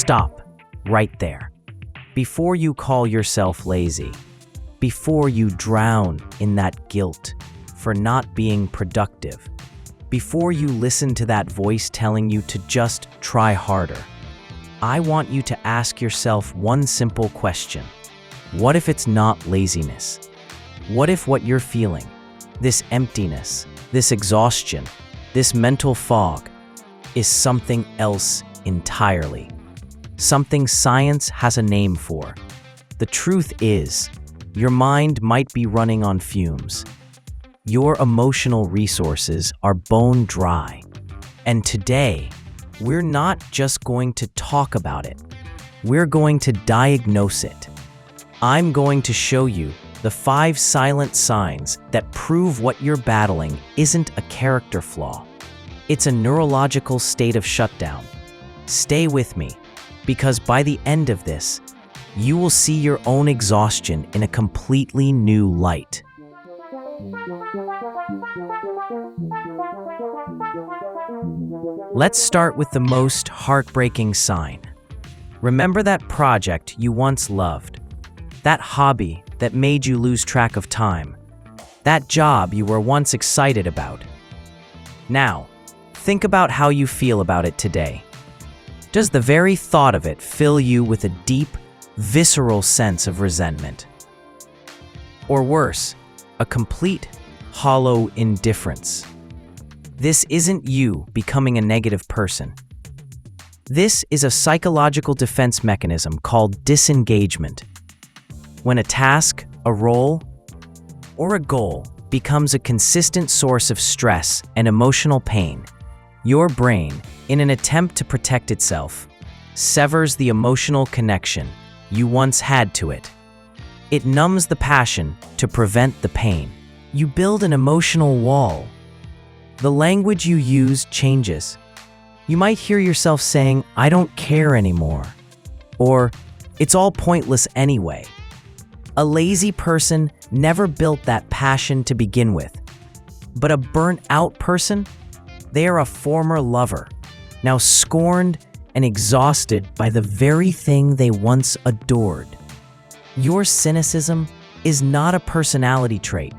stop right there. Before you call yourself lazy, before you drown in that guilt for not being productive, before you listen to that voice telling you to just try harder, I want you to ask yourself one simple question. What if it's not laziness? What if what you're feeling, this emptiness, this exhaustion, this mental fog, is something else entirely? Something science has a name for. The truth is, your mind might be running on fumes. Your emotional resources are bone dry. And today, we're not just going to talk about it. We're going to diagnose it. I'm going to show you the 5 silent signs that prove what you're battling isn't a character flaw. It's a neurological state of shutdown. Stay with me, because by the end of this, you will see your own exhaustion in a completely new light. Let's start with the most heartbreaking sign. Remember that project you once loved? That hobby that made you lose track of time? That job you were once excited about? Now, think about how you feel about it today. Does the very thought of it fill you with a deep, visceral sense of resentment? Or worse, a complete, hollow indifference? This isn't you becoming a negative person. This is a psychological defense mechanism called disengagement. When a task, a role, or a goal becomes a consistent source of stress and emotional pain, your brain, in an attempt to protect itself, severs the emotional connection you once had to it. It numbs the passion to prevent the pain. You build an emotional wall. The language you use changes. You might hear yourself saying, "I don't care anymore," or "It's all pointless anyway." A lazy person never built that passion to begin with. But a burnt-out person, they are a former lover, now scorned and exhausted by the very thing they once adored. Your cynicism is not a personality trait,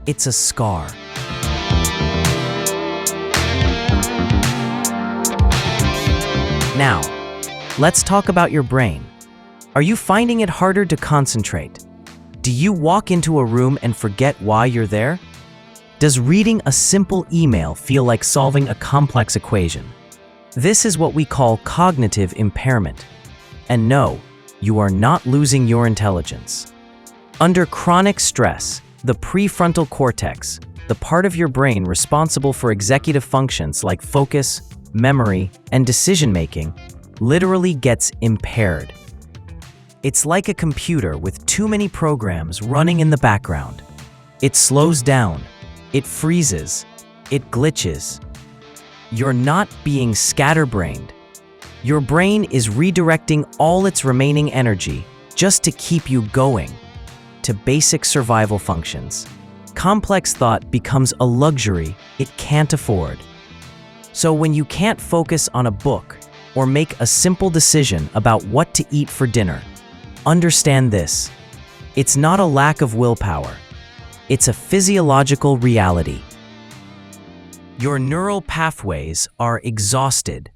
it's a scar. Now, let's talk about your brain. Are you finding it harder to concentrate? Do you walk into a room and forget why you're there? Does reading a simple email feel like solving a complex equation? This is what we call cognitive impairment. And no, you are not losing your intelligence. Under chronic stress, the prefrontal cortex, the part of your brain responsible for executive functions like focus, memory, and decision-making, literally gets impaired. It's like a computer with too many programs running in the background. It slows down, it freezes, it glitches. You're not being scatterbrained. Your brain is redirecting all its remaining energy just to keep you going, to basic survival functions. Complex thought becomes a luxury it can't afford. So when you can't focus on a book or make a simple decision about what to eat for dinner, understand this. It's not a lack of willpower. It's a physiological reality. Your neural pathways are exhausted.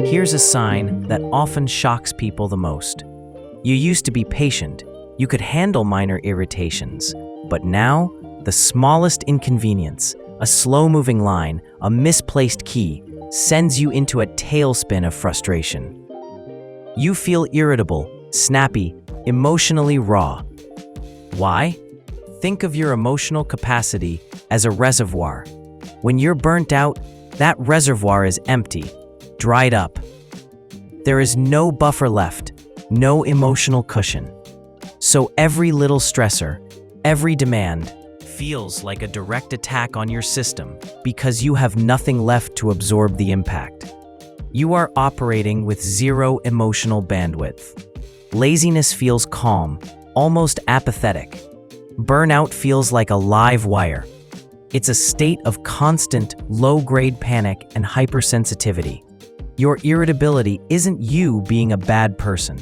Here's a sign that often shocks people the most. You used to be patient. You could handle minor irritations. But now, the smallest inconvenience, a slow-moving line, a misplaced key, sends you into a tailspin of frustration. You feel irritable, snappy, emotionally raw. Why? Think of your emotional capacity as a reservoir. When you're burnt out, that reservoir is empty, dried up. There is no buffer left, no emotional cushion. So every little stressor, every demand, feels like a direct attack on your system because you have nothing left to absorb the impact. You are operating with zero emotional bandwidth. Laziness feels calm, almost apathetic. Burnout feels like a live wire. It's a state of constant, low-grade panic and hypersensitivity. Your irritability isn't you being a bad person.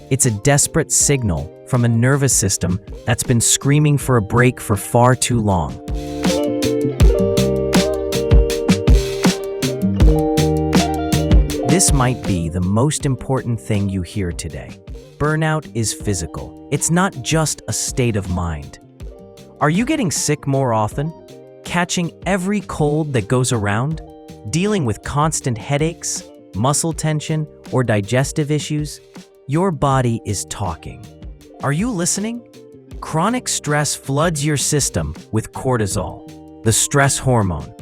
It's a desperate signal from a nervous system that's been screaming for a break for far too long. This might be the most important thing you hear today. Burnout is physical. It's not just a state of mind. Are you getting sick more often? Catching every cold that goes around? Dealing with constant headaches, muscle tension, or digestive issues? Your body is talking. Are you listening? Chronic stress floods your system with cortisol, the stress hormone.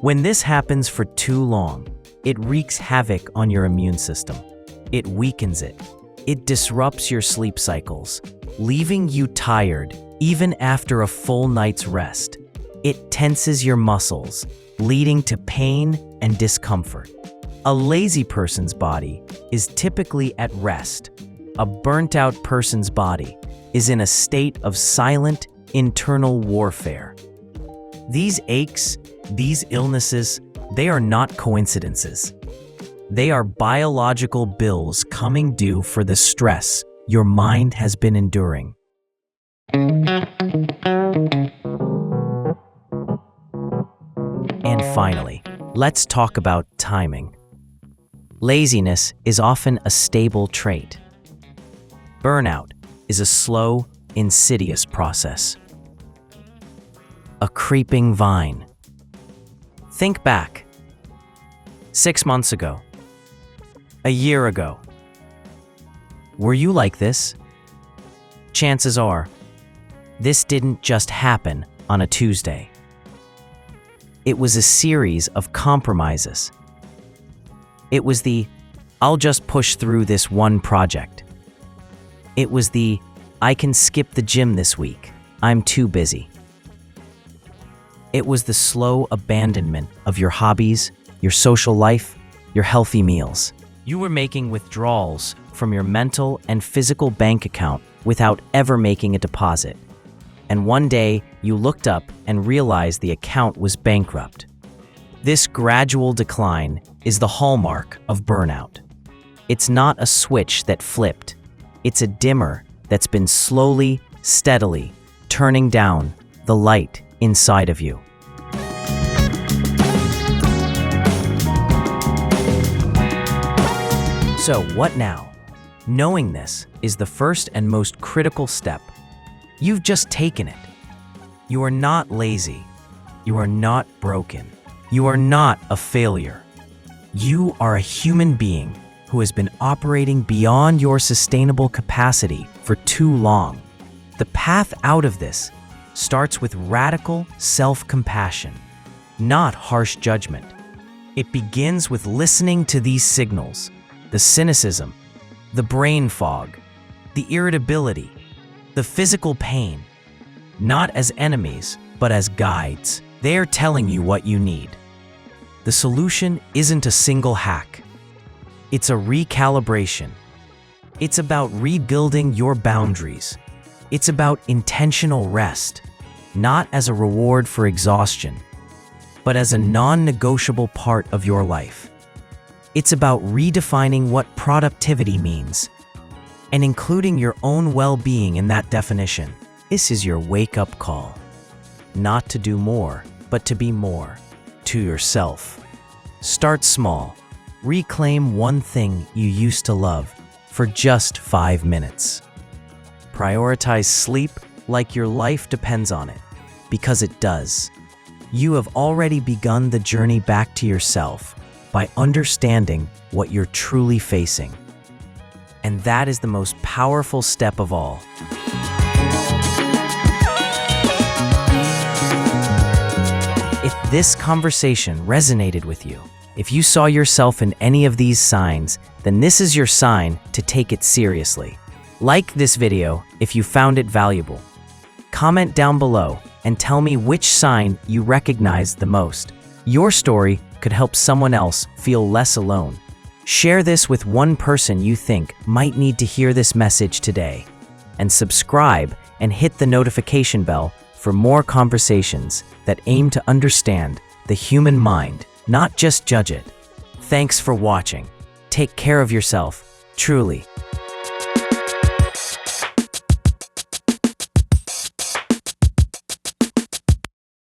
When this happens for too long, it wreaks havoc on your immune system. It weakens it. It disrupts your sleep cycles, leaving you tired even after a full night's rest. It tenses your muscles, leading to pain and discomfort. A lazy person's body is typically at rest. A burnt-out person's body is in a state of silent internal warfare. These aches, these illnesses, they are not coincidences. They are biological bills coming due for the stress your mind has been enduring. And finally, let's talk about timing. Laziness is often a stable trait. Burnout is a slow, insidious process. A creeping vine. Think back. 6 months ago. A year ago. Were you like this? Chances are, this didn't just happen on a Tuesday. It was a series of compromises. It was the, I'll just push through this one project. It was the, I can skip the gym this week, I'm too busy. It was the slow abandonment of your hobbies, your social life, your healthy meals. You were making withdrawals from your mental and physical bank account without ever making a deposit. And one day, you looked up and realized the account was bankrupt. This gradual decline is the hallmark of burnout. It's not a switch that flipped. It's a dimmer that's been slowly, steadily turning down the light inside of you. So what now? Knowing this is the first and most critical step. You've just taken it. You are not lazy. You are not broken. You are not a failure. You are a human being who has been operating beyond your sustainable capacity for too long. The path out of this starts with radical self-compassion, not harsh judgment. It begins with listening to these signals, the cynicism, the brain fog, the irritability, the physical pain, not as enemies, but as guides. They are telling you what you need. The solution isn't a single hack. It's a recalibration. It's about rebuilding your boundaries. It's about intentional rest, not as a reward for exhaustion, but as a non-negotiable part of your life. It's about redefining what productivity means and including your own well-being in that definition. This is your wake-up call. Not to do more, but to be more to yourself. Start small. Reclaim one thing you used to love for just 5 minutes. Prioritize sleep like your life depends on it, because it does. You have already begun the journey back to yourself by understanding what you're truly facing. And that is the most powerful step of all. If this conversation resonated with you, if you saw yourself in any of these signs, then this is your sign to take it seriously. Like this video if you found it valuable. Comment down below and tell me which sign you recognize the most. Your story could help someone else feel less alone. Share this with one person you think might need to hear this message today. And subscribe and hit the notification bell for more conversations that aim to understand the human mind, not just judge it. Thanks for watching. Take care of yourself, truly.